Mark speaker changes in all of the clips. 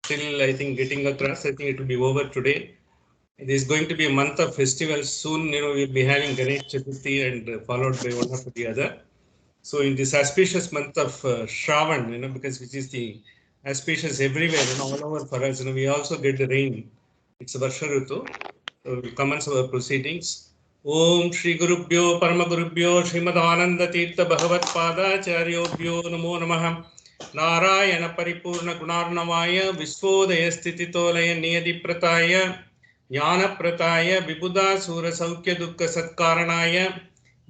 Speaker 1: still, I think, getting across. I think it will be over today. It is going to be a month of festivals soon. We'll be having Ganesh Chaturthi and followed by one after the other. So in this auspicious month of Shravan, because which is the auspicious everywhere, all over for us, we also get the rain. It's a Varsha Ritu. So we commence our proceedings. Om Shri Gurubhyo Parama Gurubhyo Srimad Ananda Tirtha Bhagavat Padacharyobhyo Namo Namah Narayana Paripurna Gunarnavaya Visvodaya Stititolaya Niyadi Prataya Jnana Prataya Vibhuda Sura Saukya Dukkha Satkaranaya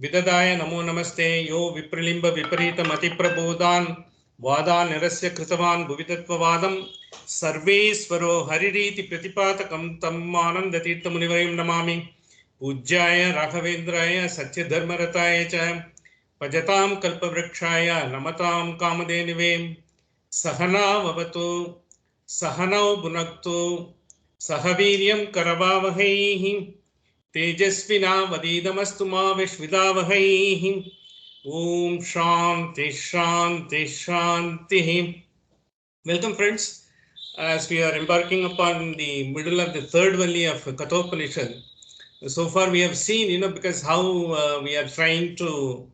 Speaker 1: Vidadaya Namo Namaste Yo Vipralimba Viparita Mati Prabodhan Vada Nirasya Kritavan Bhuvitatva Vadam Sarveswaro Haririti Pratipatakam Tam Anandatirtha Munivarim Namami Pujjaya Raghavendraya Satya Dharmarataya Cha Pajatam Kalpavrakshaya Namatam Kamadenive Sahana Vavatu Sahanau Bhunaktu Sahaviryam Karavavahaihi Tejasvina Vadidamastu Ma Vishvidavahaihi Om Shanti Shanti Shanti. Welcome friends, as we are embarking upon the middle of the third Valli of Kathopanishad. So far we have seen, because how we are trying to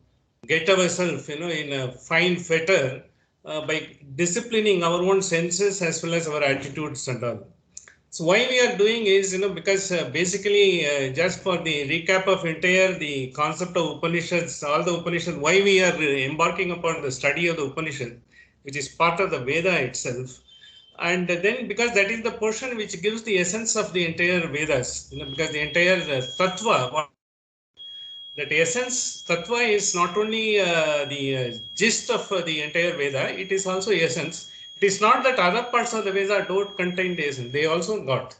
Speaker 1: get ourselves, in a fine fetter by disciplining our own senses as well as our attitudes and all. So why we are doing is, because basically just for the recap of the concept of Upanishads, all the Upanishads, why we are embarking upon the study of the Upanishad, which is part of the Veda itself. And then because that is the portion which gives the essence of the entire Vedas, because the entire Tattva, that essence, Tattva is not only the gist of the entire Veda, it is also essence. It is not that other parts of the Veda don't contain the essence, they also got.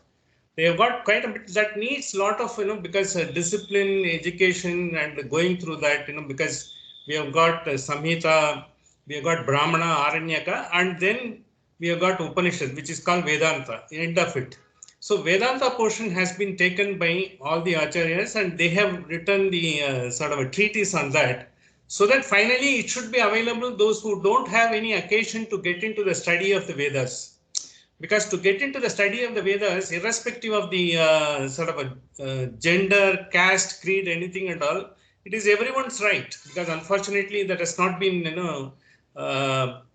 Speaker 1: They have got quite a bit that needs a lot of, because discipline, education, and going through that, because we have got Samhita, we have got Brahmana, Aranyaka, and then we have got Upanishad, which is called Vedanta, end of it. So Vedanta portion has been taken by all the acharyas and they have written the sort of a treatise on that, so that finally it should be available those who don't have any occasion to get into the study of the Vedas. Because to get into the study of the Vedas, irrespective of the sort of a gender, caste, creed, anything and all, it is everyone's right. Because unfortunately that has not been,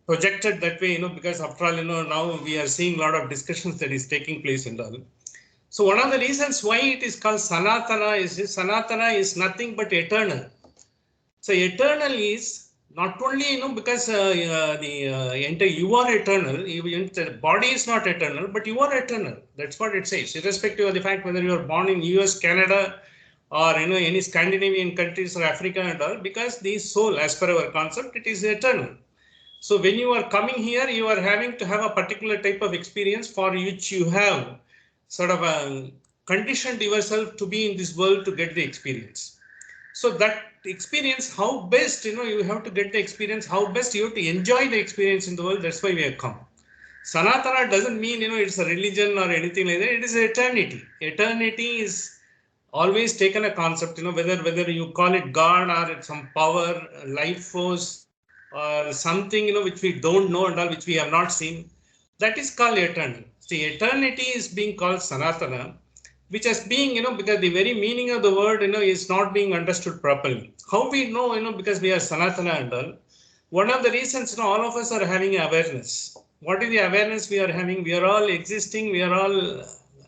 Speaker 1: projected that way, because after all, now we are seeing a lot of discussions that is taking place and all. So one of the reasons why it is called Sanatana is nothing but eternal. So eternal is not only, because you are eternal, the body is not eternal, but you are eternal. That's what it says, irrespective of the fact whether you are born in US, Canada, or any Scandinavian countries or Africa and all, because the soul, as per our concept, it is eternal. So when you are coming here, you are having to have a particular type of experience for which you have sort of conditioned yourself to be in this world to get the experience. So that experience, how best, you have to get the experience, how best you have to enjoy the experience in the world. That's why we have come. Sanatana doesn't mean, it's a religion or anything like that. It is eternity. Eternity is always taken a concept, whether you call it God or it's some power, life force, or something, which we don't know and all, which we have not seen. That is called eternal. See, eternity is being called Sanatana, which has being, because the very meaning of the word, is not being understood properly. How we know, because we are Sanatana and all. One of the reasons, all of us are having awareness. What is the awareness we are having? We are all existing, we are all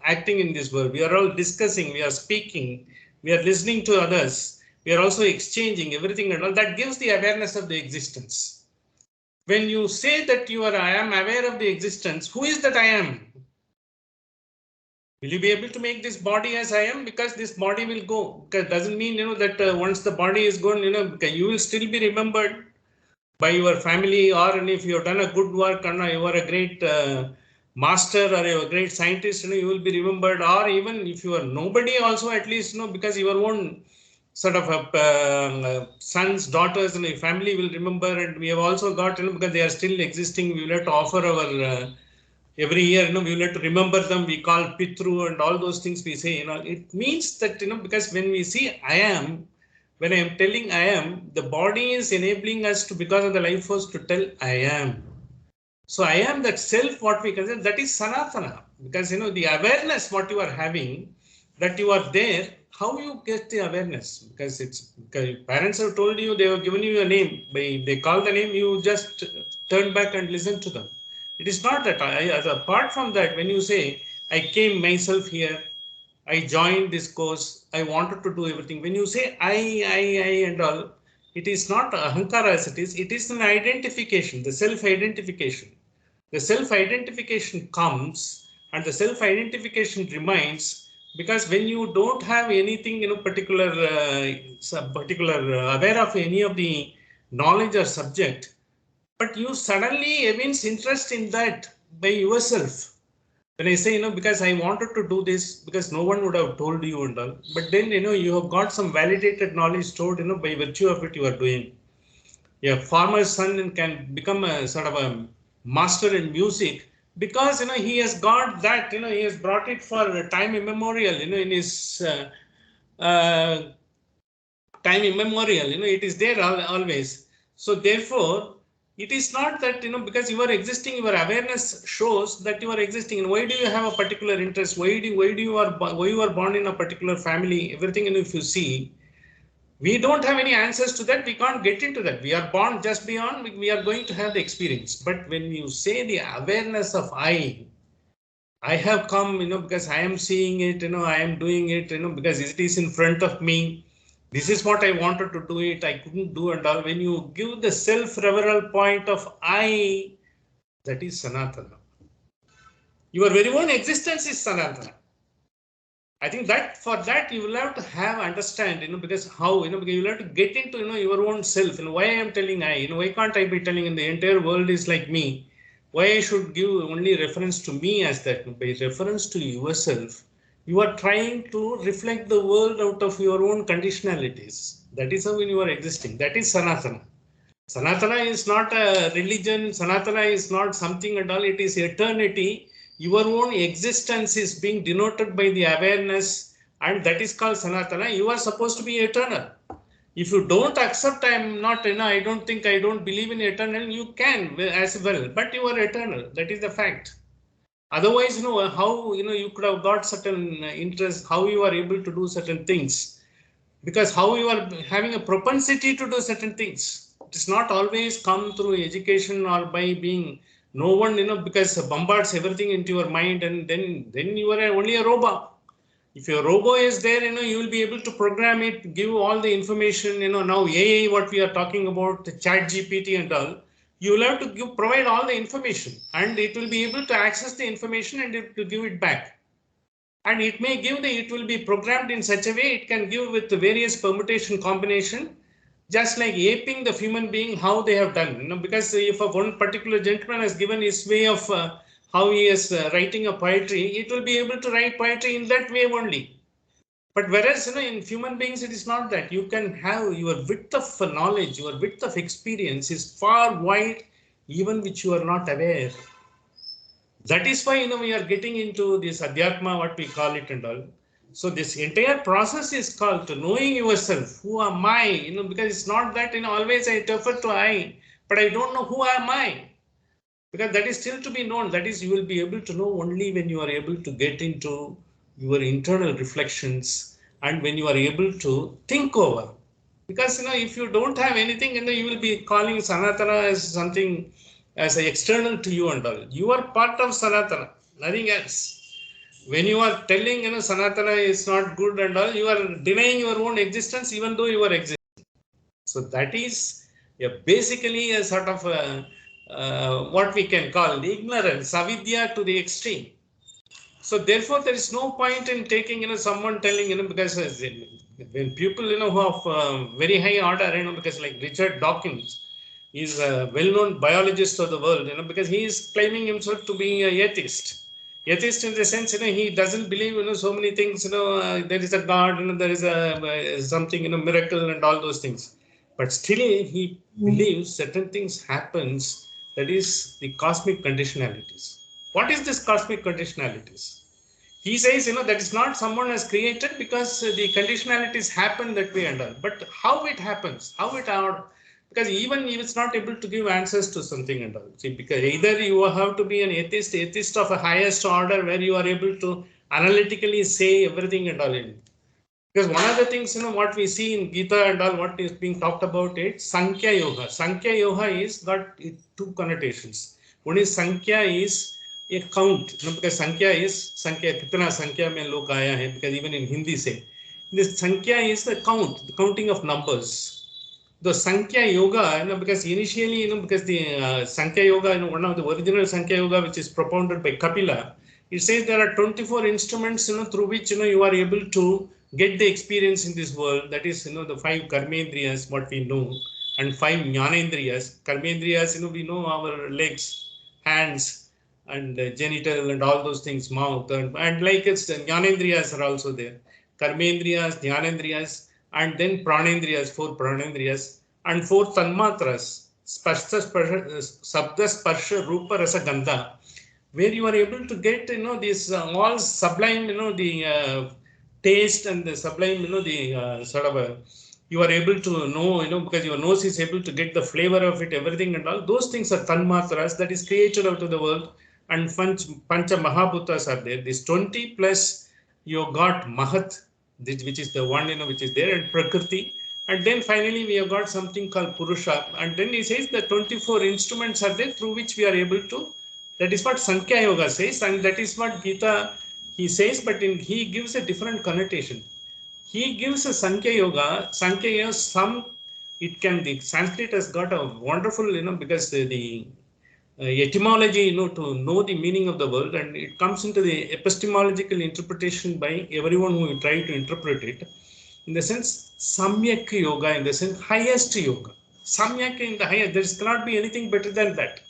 Speaker 1: acting in this world. We are all discussing, we are speaking, we are listening to others. We are also exchanging everything and all. That gives the awareness of the existence. When you say that I am aware of the existence, who is that I am? Will you be able to make this body as I am? Because this body will go. Because it doesn't mean, that once the body is gone, you will still be remembered by your family, or if you have done a good work and you are a great master or a great scientist, you will be remembered. Or even if you are nobody also, at least, because your own sort of sons, daughters, and family will remember. And we have also got, because they are still existing, we will have to offer our every year, we will have to remember them. We call Pitru and all those things we say, it means that, because when we see I am, when I am telling I am, the body is enabling us to, because of the life force, to tell I am. So I am that self, what we consider, that is Sanatana. Because, the awareness what you are having, that you are there, how you get the awareness? Because because parents have told you, they have given you a name. By they call the name, you just turn back and listen to them. It is not that. Apart from that, when you say, I came myself here, I joined this course, I wanted to do everything. When you say I and all, it is not ahankara as it is an identification, the self-identification. The self-identification comes and the self-identification remains because when you don't have anything, particular aware of any of the knowledge or subject, but you suddenly evince interest in that by yourself. When I say, because I wanted to do this, because no one would have told you and all, but then, you have got some validated knowledge stored, by virtue of it you are doing. A farmer's son can become a sort of a master in music because, he has got that, he has brought it for time immemorial, in his uh, time immemorial, it is there always. So therefore, it is not that, because you are existing, your awareness shows that you are existing. And why do you have a particular interest? Why you are born in a particular family? Everything, if you see, we don't have any answers to that. We can't get into that. We are born just beyond. We are going to have the experience. But when you say the awareness of I have come, because I am seeing it, I am doing it, because it is in front of me. This is what I wanted to do it. I couldn't do and all. When you give the self-referral point of I, that is Sanatana. Your very own existence is Sanatana. I think that for that you will have to have understand, because how, because you will have to get into, your own self. Why I am telling I, why can't I be telling in the entire world is like me? Why I should give only reference to me as that? By reference to yourself, you are trying to reflect the world out of your own conditionalities. That is how when you are existing. That is Sanatana. Sanatana is not a religion. Sanatana is not something at all. It is eternity. Your own existence is being denoted by the awareness, and that is called Sanatana. You are supposed to be eternal. If you don't accept, I am not, I don't think, I don't believe in eternal, you can as well, but you are eternal. That is the fact. Otherwise, how, you could have got certain interest, how you are able to do certain things, because how you are having a propensity to do certain things. It is not always come through education or by being no one, because bombards everything into your mind, and then you are only a robot. If your robo is there, you will be able to program it, give all the information, now AI, what we are talking about, the chat GPT and all, you will have to provide all the information and it will be able to access the information and it will give it back. And it may give it will be programmed in such a way, it can give with the various permutation combination, just like aping the human being, how they have done, because if one particular gentleman has given his way of how he is writing a poetry, it will be able to write poetry in that way only. But whereas, in human beings, it is not that. You can have your width of knowledge, your width of experience is far wide, even which you are not aware. That is why, we are getting into this adhyatma, what we call it and all. So this entire process is called to knowing yourself. Who am I? Because it's not that, always I refer to I, but I don't know who am I. Because that is still to be known. That is, you will be able to know only when you are able to get into your internal reflections and when you are able to think over. Because, if you don't have anything, you will be calling Sanatana as something as external to you and all. You are part of Sanatana, nothing else. When you are telling, Sanatana is not good and all, you are denying your own existence even though you are existing. So that is basically a sort of what we can call ignorance, avidya to the extreme. So therefore, there is no point in taking, someone telling, because when people, who have very high order, because like Richard Dawkins is a well-known biologist of the world, because he is claiming himself to be an atheist. Atheist in the sense, he doesn't believe, so many things, there is a God, there is a something, miracle and all those things. But still, he believes certain things happens. That is the cosmic conditionalities. What is this cosmic conditionalities? He says, that is not someone has created because the conditionalities happen that way and all. But how it happens, how it are, Because even if it's not able to give answers to something and all. See, because either you have to be an atheist of a highest order where you are able to analytically say everything and all. Because one of the things, what we see in Gita and all, what is being talked about it, Sankhya Yoga. Sankhya Yoga is got two connotations. One is Sankhya is a count, because Sankhya is Sankhya, kitna Sankhya mein log aaya hai, because even in Hindi say, this Sankhya is the count, the counting of numbers. The Sankhya Yoga, because initially, because the Sankhya Yoga, one of the original Sankhya Yoga, which is propounded by Kapila, it says there are 24 instruments, through which, you are able to get the experience in this world. That is, the 5 karmendriyas, what we know, and 5 jnanendriyas. Karmendriyas, we know our legs, hands, and genital, and all those things, mouth, and like it's jnanendriyas are also there. Karmendriyas, jnanendriyas, and then pranendriyas, 4 pranendriyas, and 4 tanmatras, sparsha, sabda, sparsha, rupa, rasa, gandha, where you are able to get, this all sublime, the taste and the sublime, the sort of you are able to know, because your nose is able to get the flavor of it, everything and all. Those things are tanmatras that is created out of the world, and pancha mahabhutas are there. This 20 plus you got mahat, which is the one, which is there, and prakriti. And then finally we have got something called purusha. And then he says the 24 instruments are there through which we are able to. That is what Sankhya Yoga says, and that is what Gita he says, but he gives a different connotation. He gives a Sankhya Yoga. Sankhya Yoga, the Sanskrit has got a wonderful, because the etymology, to know the meaning of the word, and it comes into the epistemological interpretation by everyone who try to interpret it. In the sense, Samyak Yoga, in the sense, highest yoga. Samyak in the highest, there cannot be anything better than that.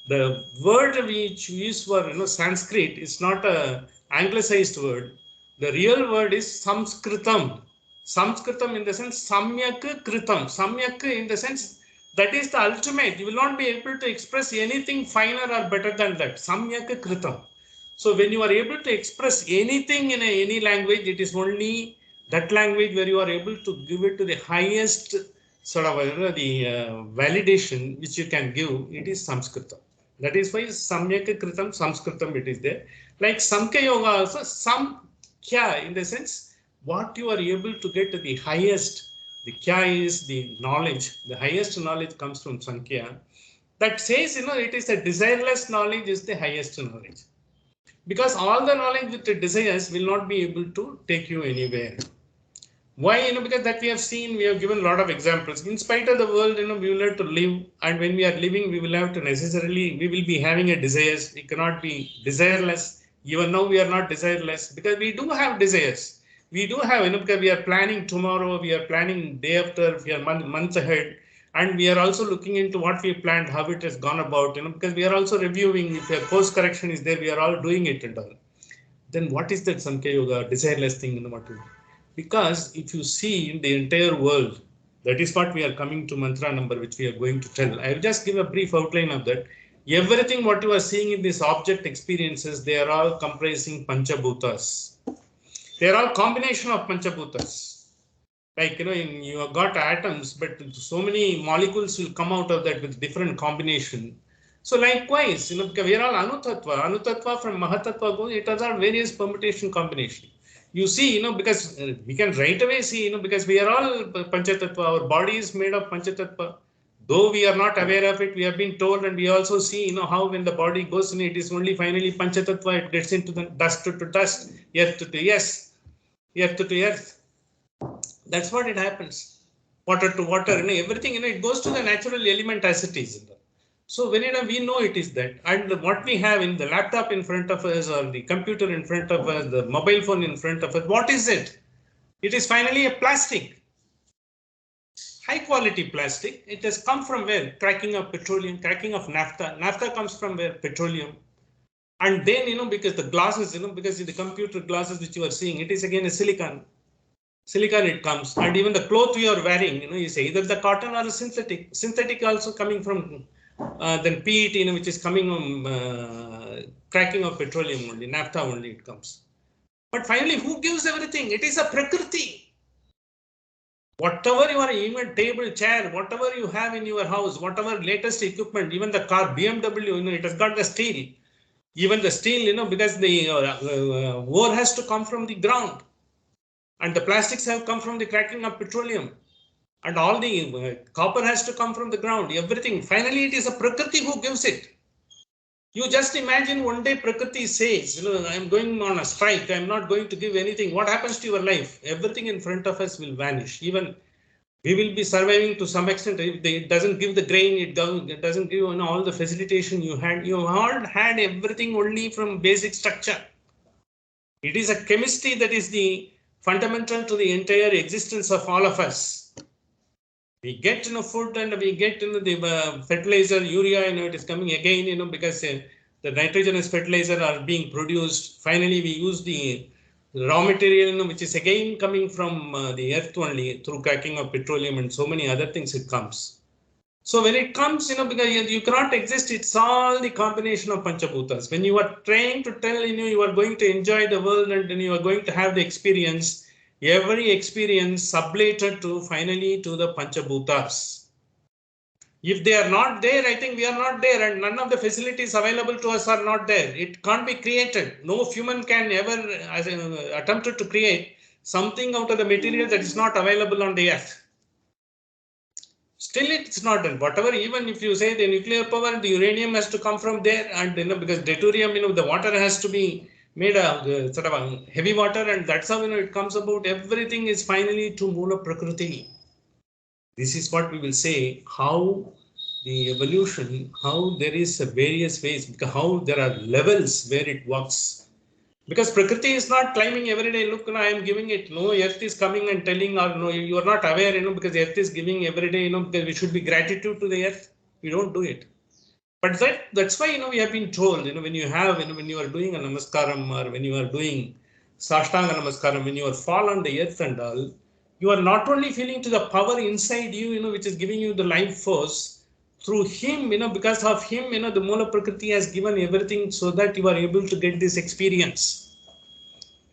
Speaker 1: The word which we use for Sanskrit is not a anglicized word. The real word is Sanskritam. Sanskritam in the sense Samyak Kritam. Samyak in the sense that is the ultimate. You will not be able to express anything finer or better than that. Samyak Kritam. So when you are able to express anything in any language, it is only that language where you are able to give it to the highest sort of the validation which you can give. It is Sanskritam. That is why Samyak Kritam, Sanskritam it is there. Like Sankhya Yoga also, Samkhya in the sense what you are able to get to the highest. The Kya is the knowledge. The highest knowledge comes from Sankhya. That says, it is a desireless knowledge is the highest knowledge. Because all the knowledge with the desires will not be able to take you anywhere. Why? Because that we have seen, we have given a lot of examples. In spite of the world, we will have to live, and when we are living, we will have to necessarily, we will be having a desires. We cannot be desireless. Even now, we are not desireless because we do have desires. We do have, because we are planning tomorrow, we are planning day after, we are months ahead, and we are also looking into what we planned, how it has gone about, because we are also reviewing. If a course correction is there, we are all doing it and all. Then what is that Sankhya Yoga, desireless thing, what to do? Because if you see in the entire world, that is what we are coming to mantra number, which we are going to tell. I will just give a brief outline of that. Everything what you are seeing in these object experiences, they are all comprising Panchabhutas. They are all combination of Panchabhutas. Like, you have got atoms, but so many molecules will come out of that with different combination. So likewise, because we are all Anutatva. Anutatva from Mahatattva goes, it has our various permutation combination. You see, because we can right away see, because we are all Panchatattva, our body is made of Panchatattva. Though we are not aware of it, we have been told, and we also see, how when the body goes in, it is only finally Panchatattva, it gets into the dust to dust, earth to earth to earth. That's what it happens. Water to water, everything, it goes to the natural element as it is. So when we know it is that, and what we have in the laptop in front of us, or the computer in front of us, the mobile phone in front of us, what is it? It is finally a plastic, high quality plastic. It has come from where? Cracking of petroleum, cracking of naphtha. Naphtha comes from where? Petroleum. And then, because the glasses, because in the computer glasses which you are seeing, it is again a silicon. Silicon it comes, and even the cloth you are wearing, is either the cotton or a synthetic. Synthetic also coming from then PET, which is coming from cracking of petroleum only, naphtha only it comes. But finally, who gives everything? It is a Prakriti. Whatever you are, even table, chair, whatever you have in your house, whatever latest equipment, even the car, BMW, it has got the steel. Even the steel, because the ore has to come from the ground. And the plastics have come from the cracking of petroleum. And all the copper has to come from the ground. Everything. Finally, it is a Prakriti who gives it. You just imagine one day Prakriti says, I'm going on a strike. I'm not going to give anything. What happens to your life? Everything in front of us will vanish. Even we will be surviving to some extent. If it doesn't give the grain, it doesn't give all the facilitation you had. You all had everything only from basic structure. It is a chemistry that is the fundamental to the entire existence of all of us. We get food and we get the fertilizer, urea, it is coming again, because the nitrogenous fertilizer are being produced. Finally, we use the raw material, which is again coming from the earth only through cracking of petroleum and so many other things it comes. So when it comes, because you cannot exist, it's all the combination of Panchabhutas. When you are trying to tell, you are going to enjoy the world and then you are going to have the experience, every experience sublated to finally to the Panchabhutas. If they are not there, I think we are not there, and none of the facilities available to us are not there. It can't be created. No human can ever attempt to create something out of the material that is not available on the earth. Still, it's not done. Whatever, even if you say the nuclear power, the uranium has to come from there, and because deuterium, the water has to be made a sort of a heavy water, and that's how it comes about. Everything is finally to Mula Prakriti. This is what we will say, how the evolution, how there is a various ways, because how there are levels where it works. Because Prakriti is not climbing every day, look, I am giving it. No, earth is coming and telling, or no, you are not aware, because earth is giving every day, because we should be gratitude to the earth. We don't do it. But that's why, we have been told, when you have, when you are doing a namaskaram or when you are doing Sashtanga namaskaram, when you are fall on the earth and all, you are not only feeling to the power inside you, which is giving you the life force, through him, because of him, the Mula Prakriti has given everything so that you are able to get this experience.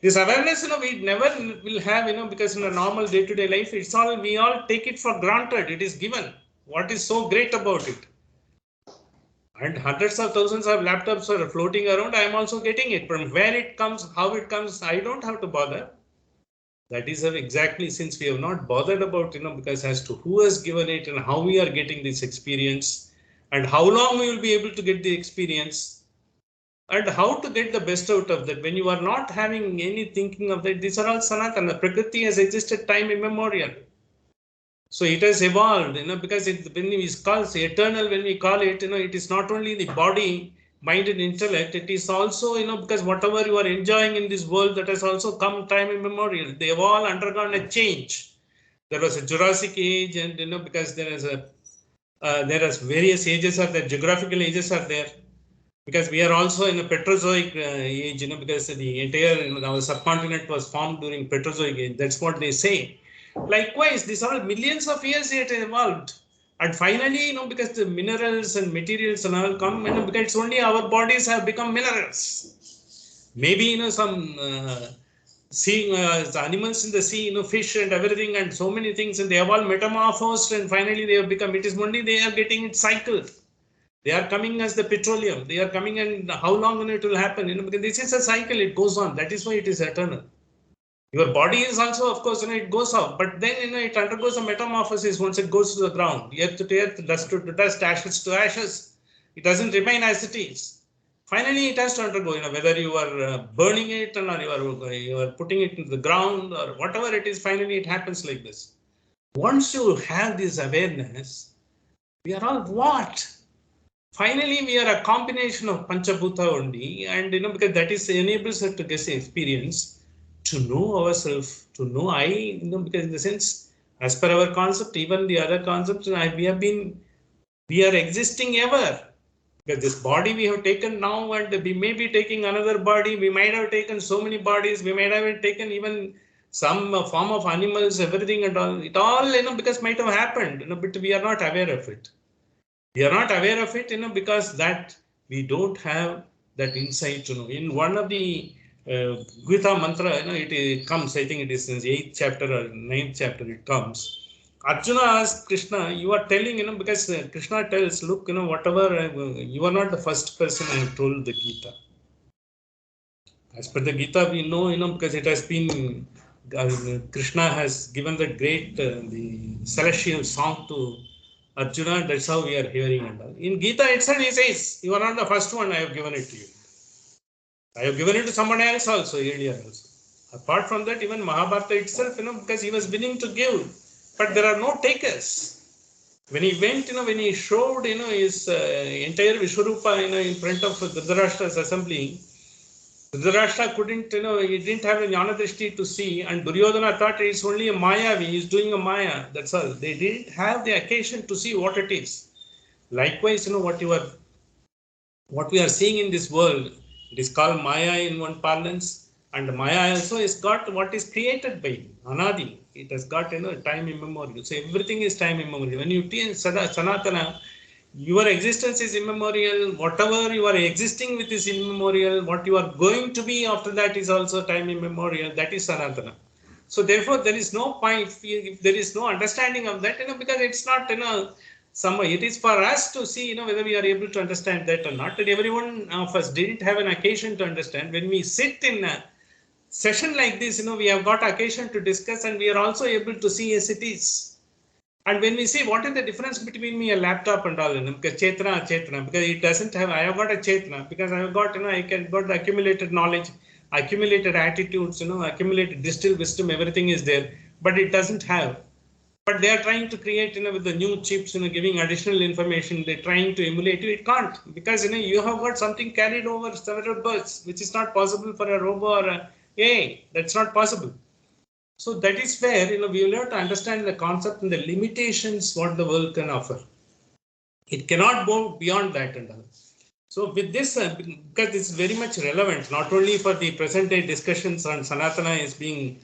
Speaker 1: This awareness, we never will have, because in a normal day-to-day life, we all take it for granted. It is given. What is so great about it? And hundreds of thousands of laptops are floating around. I am also getting it. From where it comes, how it comes, I don't have to bother. That is exactly, since we have not bothered about, because as to who has given it and how we are getting this experience and how long we will be able to get the experience and how to get the best out of that. When you are not having any thinking of that, these are all Sanatana. Prakriti has existed time immemorial. So it has evolved, because when we call it eternal, when we call it, it is not only the body, mind and intellect, it is also, because whatever you are enjoying in this world, that has also come time immemorial. They have all undergone a change. There was a Jurassic age, and, because there is various ages are there, geographical ages are there. Because we are also in a Petrozoic age, because the entire our subcontinent was formed during Petrozoic age. That's what they say. Likewise, these are millions of years it evolved. And finally, because the minerals and materials and all come, because it's only our bodies have become minerals. Maybe, some sea, the animals in the sea, fish and everything and so many things, and they have all metamorphosed and finally they have become, it is only they are getting it cycled. They are coming as the petroleum. They are coming, and how long it will happen? Because this is a cycle. It goes on. That is why it is eternal. Your body is also, of course, it goes off. But then, it undergoes a metamorphosis once it goes to the ground. Earth to earth, dust to dust, ashes to ashes. It doesn't remain as it is. Finally, it has to undergo, whether you are burning it or you are putting it into the ground or whatever it is, finally it happens like this. Once you have this awareness, we are all what? Finally, we are a combination of Panchabhuta only, and because that is enables us to get experience, to know ourselves, to know I, because in the sense, as per our concept, even the other concepts, we are existing ever. Because this body we have taken now, and we may be taking another body, we might have taken so many bodies, we might have taken even some form of animals, everything and all. It all, because might have happened, but we are not aware of it. We are not aware of it, because that we don't have that insight to know. In one of the Gita mantra, it comes, I think it is in the 8th chapter or 9th chapter, it comes. Arjuna asks Krishna, you are telling, because Krishna tells, look, whatever, you are not the first person who told the Gita. As per the Gita, we know, because it has been, Krishna has given the great, the celestial song to Arjuna, that's how we are hearing. And all. In Gita itself, he says, you are not the first one, I have given it to you. I have given it to someone else also, earlier also. Apart from that, even Mahabharata itself, because he was willing to give, but there are no takers. When he went, when he showed, his entire Vishwarupa, in front of Dhritarashtra's assembly, Dhritarashtra couldn't, he didn't have a Jnana to see, and Duryodhana thought it's only a Maya, he is doing a Maya, that's all. They didn't have the occasion to see what it is. Likewise, what we are seeing in this world, it is called Maya in one parlance, and Maya also is got what is created by Anadi. It has got time immemorial. So everything is time immemorial. When you teach Sanatana, your existence is immemorial. Whatever you are existing with is immemorial. What you are going to be after that is also time immemorial. That is Sanatana. So therefore, there is no point if there is no understanding of that, because it's not, it is for us to see, whether we are able to understand that or not. And everyone of us didn't have an occasion to understand. When we sit in a session like this, we have got occasion to discuss, and we are also able to see as it is. And when we see what is the difference between me a laptop and all, because Chetna, because it doesn't have, I have got a Chetna, because I have got, I can got the accumulated knowledge, accumulated attitudes, accumulated distilled wisdom, everything is there, but it doesn't have. But they are trying to create, with the new chips, giving additional information, they're trying to emulate you. It can't, because, you have got something carried over several births, which is not possible for a robo or a AI. That's not possible. So that is where, we will have to understand the concept and the limitations what the world can offer. It cannot go beyond that and all. So with this, because it's very much relevant, not only for the present day discussions on Sanatana is being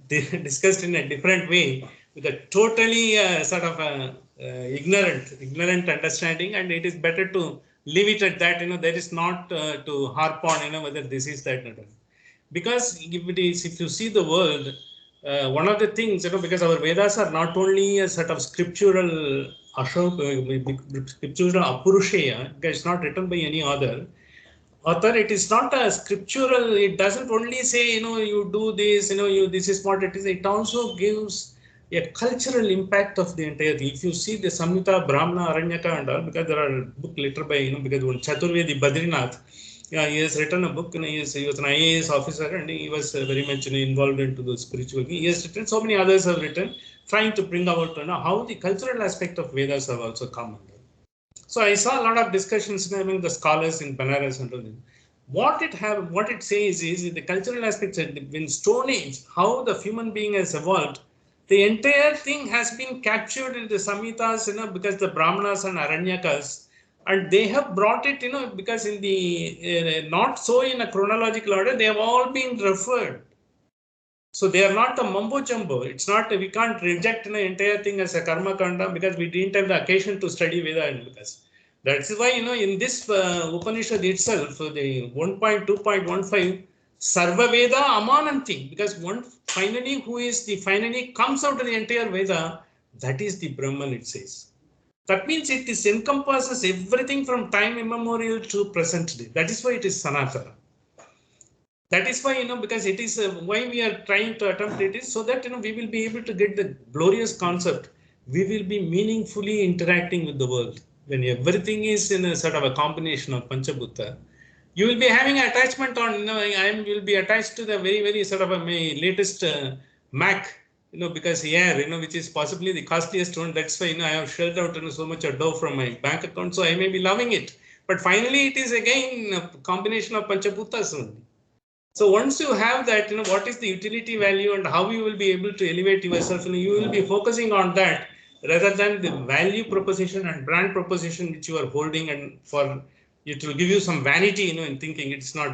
Speaker 1: discussed in a different way with a totally sort of ignorant understanding, and it is better to leave it at that. There is not to harp on, whether this is that or not. Because if you see the world, one of the things, because our Vedas are not only a sort of scriptural scriptural apurusheya, it's not written by any author, it is not a scriptural, it doesn't only say, you do this, this is what it is, it also gives a cultural impact of the entire thing. If you see the Samhita, Brahmana, Aranyaka and all, because there are book later by, because Chaturvedi Badrinath, yeah, he has written a book, he was an IAS officer, and he was very much involved into the spiritual thing. He has written, so many others have written, trying to bring about how the cultural aspect of Vedas have also come under. So I saw a lot of discussions among the scholars in Banaras and all. What it says is the cultural aspects in Stone Age, how the human being has evolved. The entire thing has been captured in the Samhitas, because the Brahmanas and Aranyakas, and they have brought it, because in the not so in a chronological order, they have all been referred. So they are not a mumbo jumbo. It's not, we can't reject the entire thing as a karma kanda because we didn't have the occasion to study Veda. Because that's why, in this Upanishad itself, the 1.2.15, Sarva Veda Amananti, because one finally finally comes out of the entire Veda, that is the Brahman, it says. That means it encompasses everything from time immemorial to present day. That is why it is Sanatana. That is why, because it is why we are trying to attempt it is so that, we will be able to get the glorious concept. We will be meaningfully interacting with the world. When everything is in a sort of a combination of Panchabhutta, you will be having attachment on, I will be attached to the very, very sort of my latest Mac, because here, which is possibly the costliest one. That's why, I have shelled out so much of dough from my bank account. So I may be loving it. But finally, it is again a combination of Panchabhuttas only. So once you have that, what is the utility value and how you will be able to elevate yourself, you will be focusing on that rather than the value proposition and brand proposition which you are holding, and for it will give you some vanity, in thinking it's not